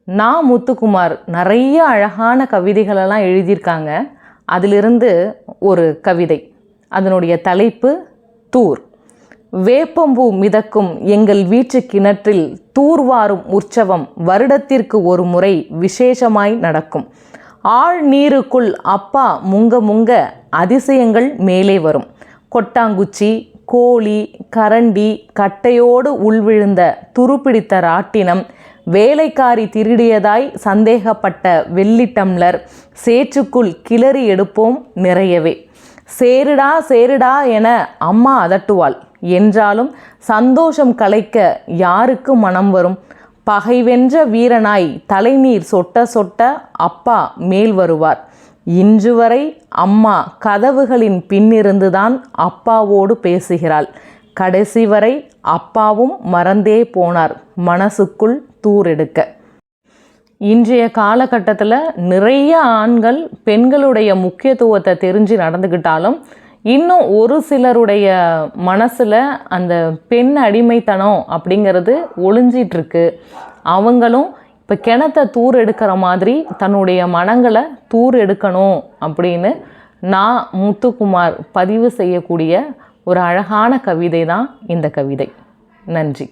முத்துக்குமார் நிறைய அழகான கவிதைகளெல்லாம் எழுதியிருக்காங்க. அதிலிருந்து ஒரு கவிதை, அதனுடைய தலைப்பு தூர். வேப்பம்பூ மிதக்கும் எங்கள் வீட்டு கிணற்றில் தூர்வாரும் உற்சவம் வருடத்திற்கு ஒரு முறை விசேஷமாய் நடக்கும். ஆழ் நீருக்குள் அப்பா முங்க முங்க அதிசயங்கள் மேலே வரும். கொட்டாங்குச்சி, கோழி, கரண்டி, கட்டையோடு உள்விழுந்த துருப்பிடித்த ராட்டினம், வேலைக்காரி திருடியதாய் சந்தேகப்பட்ட வெள்ளி டம்ளர், சேற்றுக்குள் கிளறி எடுப்போம் நிறையவே. சேருடா சேருடா என அம்மா அதட்டுவாள். என்றாலும் சந்தோஷம் கலைக்க யாருக்கு மனம் வரும்? பகைவென்ற வீரனாய் தலைநீர் சொட்ட சொட்ட அப்பா மேல் வருவார். இன்று வரை அம்மா கதவுகளின் பின்னிருந்துதான் அப்பாவோடு பேசுகிறாள். கடைசி வரை அப்பாவும் மறந்தே போனார் மனசுக்குள் தூரெடுக்க. இன்றைய காலகட்டத்தில் நிறைய ஆண்கள் பெண்களுடைய முக்கியத்துவத்தை தெரிஞ்சு நடந்துக்கிட்டாலும் இன்னும் ஒரு சிலருடைய மனசில் அந்த பெண் அடிமைத்தனம் அப்படிங்கிறது ஒளிஞ்சிட்ருக்கு. அவங்களும் இப்போ கிணத்தை தூர் எடுக்கிற மாதிரி தன்னுடைய மனங்களை தூர் எடுக்கணும் அப்படின்னு முத்துக்குமார் பதிவு செய்யக்கூடிய ஒரு அழகான கவிதை தான் இந்த கவிதை. நன்றி.